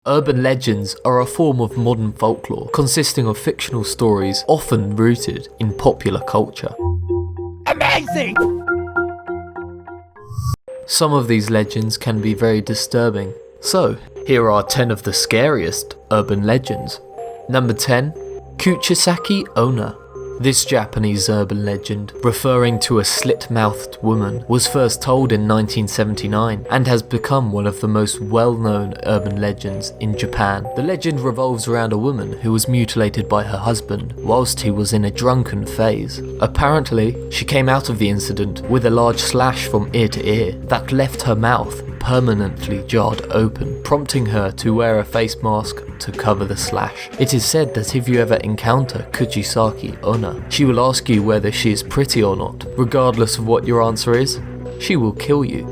Urban legends are a form of modern folklore consisting of fictional stories often rooted in popular culture. Amazing! Some of these legends can be very disturbing. So, here are 10 of the scariest urban legends. Number 10. Kuchisake-onna. This Japanese urban legend, referring to a slit-mouthed woman, was first told in 1979 and has become one of the most well-known urban legends in Japan. The legend revolves around a woman who was mutilated by her husband whilst he was in a drunken phase. Apparently, she came out of the incident with a large slash from ear to ear that left her mouth permanently jarred open, prompting her to wear a face mask to cover the slash. It is said that if you ever encounter Kuchisake-onna, she will ask you whether she is pretty or not. Regardless of what your answer is, she will kill you.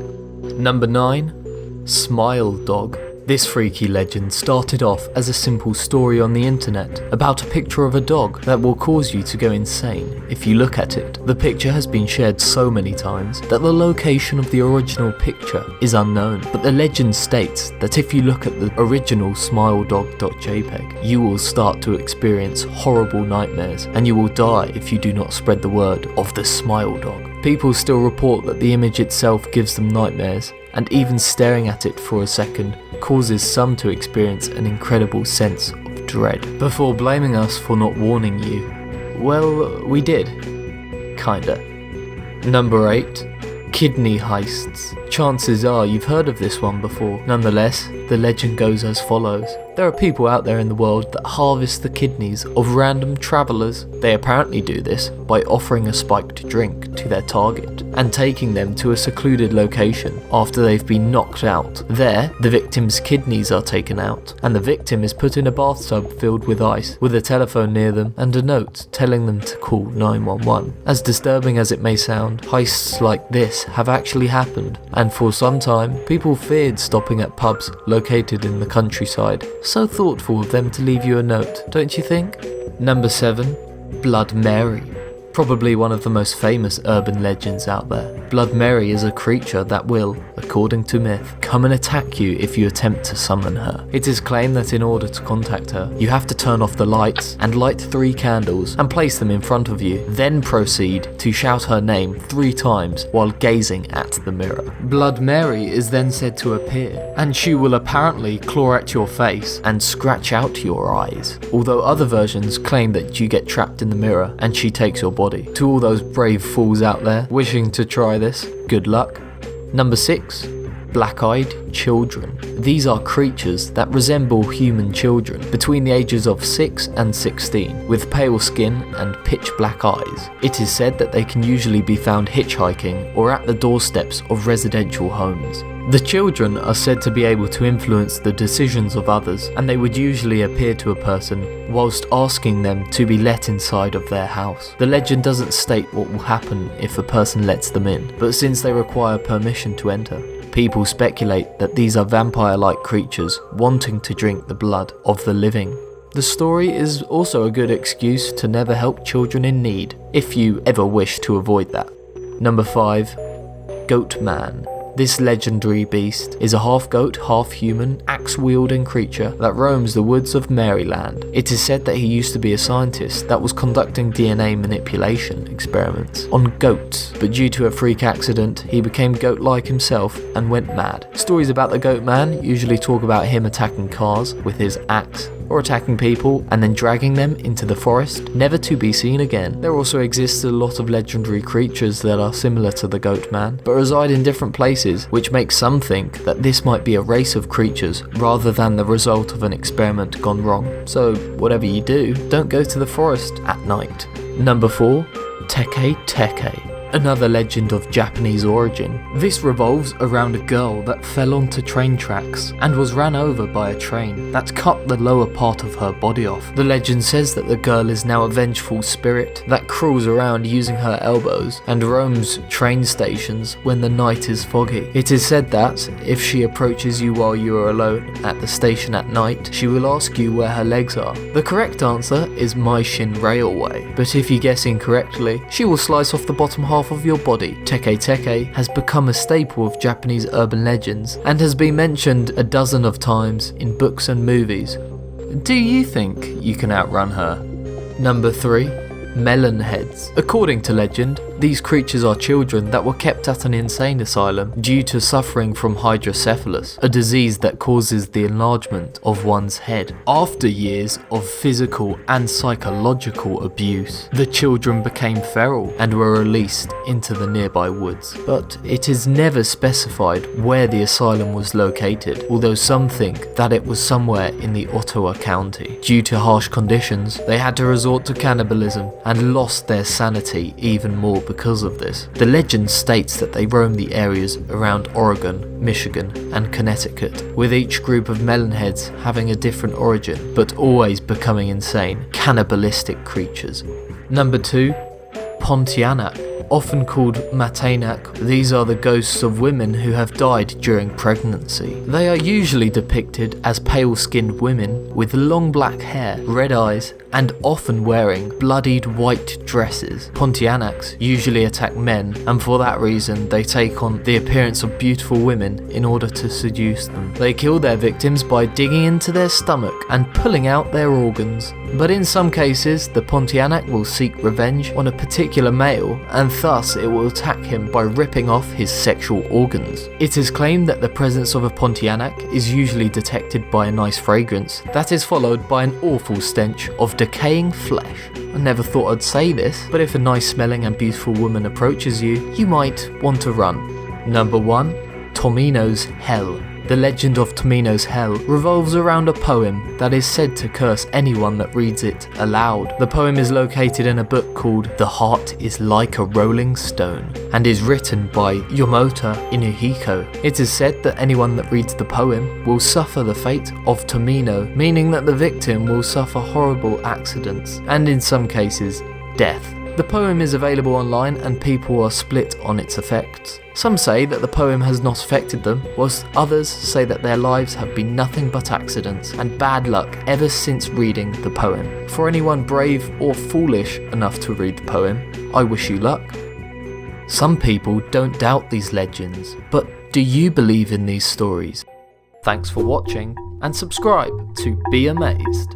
Number 9. Smile Dog. This freaky legend started off as a simple story on the internet about a picture of a dog that will cause you to go insane if you look at it. The picture has been shared so many times that the location of the original picture is unknown, but the legend states that if you look at the original smiledog.jpg, you will start to experience horrible nightmares and you will die if you do not spread the word of the smile dog. People still report that the image itself gives them nightmares, and even staring at it for a second causes some to experience an incredible sense of dread. Before blaming us for not warning you, well, we did. Kinda. Number 8. Kidney heists. Chances are you've heard of this one before. Nonetheless, the legend goes as follows. There are people out there in the world that harvest the kidneys of random travellers. They apparently do this by offering a spiked drink to their target and taking them to a secluded location after they've been knocked out. There, the victim's kidneys are taken out and the victim is put in a bathtub filled with ice with a telephone near them and a note telling them to call 911. As disturbing as it may sound, heists like this have actually happened, and for some time people feared stopping at pubs located in the countryside. So thoughtful of them to leave you a note, don't you think? Number 7. Blood Mary. Probably one of the most famous urban legends out there. Blood Mary is a creature that will, according to myth, come and attack you if you attempt to summon her. It is claimed that in order to contact her, you have to turn off the lights and light 3 candles and place them in front of you, then proceed to shout her name 3 times while gazing at the mirror. Blood Mary is then said to appear, and she will apparently claw at your face and scratch out your eyes, although other versions claim that you get trapped in the mirror and she takes your body. To all those brave fools out there wishing to try this, good luck. Number 6. Black-eyed children. These are creatures that resemble human children between the ages of 6 and 16, with pale skin and pitch black eyes. It is said that they can usually be found hitchhiking or at the doorsteps of residential homes. The children are said to be able to influence the decisions of others, and they would usually appear to a person whilst asking them to be let inside of their house. The legend doesn't state what will happen if a person lets them in, but since they require permission to enter, people speculate that these are vampire-like creatures wanting to drink the blood of the living. The story is also a good excuse to never help children in need, if you ever wish to avoid that. Number 5. Goatman. This legendary beast is a half-goat, half-human, axe-wielding creature that roams the woods of Maryland. It is said that he used to be a scientist that was conducting DNA manipulation experiments on goats, but due to a freak accident, he became goat-like himself and went mad. Stories about the Goatman usually talk about him attacking cars with his axe, or attacking people and then dragging them into the forest, never to be seen again. There also exists a lot of legendary creatures that are similar to the Goatman, but reside in different places, which makes some think that this might be a race of creatures rather than the result of an experiment gone wrong. So whatever you do, don't go to the forest at night. Number 4. Teke-Teke. Another legend of Japanese origin. This revolves around a girl that fell onto train tracks and was ran over by a train that cut the lower part of her body off. The legend says that the girl is now a vengeful spirit that crawls around using her elbows and roams train stations when the night is foggy. It is said that if she approaches you while you are alone at the station at night, she will ask you where her legs are. The correct answer is Maishin Railway, but if you guess incorrectly, she will slice off the bottom half half of your body. Teke-Teke has become a staple of Japanese urban legends and has been mentioned a dozen of times in books and movies. Do you think you can outrun her? Number 3. Mellon heads. According to legend, these creatures are children that were kept at an insane asylum due to suffering from hydrocephalus, a disease that causes the enlargement of one's head. After years of physical and psychological abuse, the children became feral and were released into the nearby woods. But it is never specified where the asylum was located, although some think that it was somewhere in the Ottawa County. Due to harsh conditions, they had to resort to cannibalism and lost their sanity even more because of this. The legend states that they roam the areas around Oregon, Michigan, and Connecticut, with each group of melonheads having a different origin, but always becoming insane, cannibalistic creatures. Number 2. Pontianak. Often called Pontianak, these are the ghosts of women who have died during pregnancy. They are usually depicted as pale-skinned women with long black hair, red eyes, and often wearing bloodied white dresses. Pontianaks usually attack men, and for that reason they take on the appearance of beautiful women in order to seduce them. They kill their victims by digging into their stomach and pulling out their organs. But in some cases, the Pontianak will seek revenge on a particular male, and thus it will attack him by ripping off his sexual organs. It is claimed that the presence of a Pontianak is usually detected by a nice fragrance that is followed by an awful stench of decaying flesh. I never thought I'd say this, but if a nice smelling and beautiful woman approaches you, you might want to run. Number 1. TOMINO'S Hell. The legend of TOMINO'S Hell revolves around a poem that is said to curse anyone that reads it aloud. The poem is located in a book called The Heart is Like a Rolling Stone and is written by Yomota Inuhiko. It is said that anyone that reads the poem will suffer the fate of Tomino, meaning that the victim will suffer horrible accidents and in some cases, death. The poem is available online and people are split on its effects. Some say that the poem has not affected them, whilst others say that their lives have been nothing but accidents and bad luck ever since reading the poem. For anyone brave or foolish enough to read the poem, I wish you luck. Some people don't doubt these legends, but do you believe in these stories? Thanks for watching and subscribe to Be Amazed.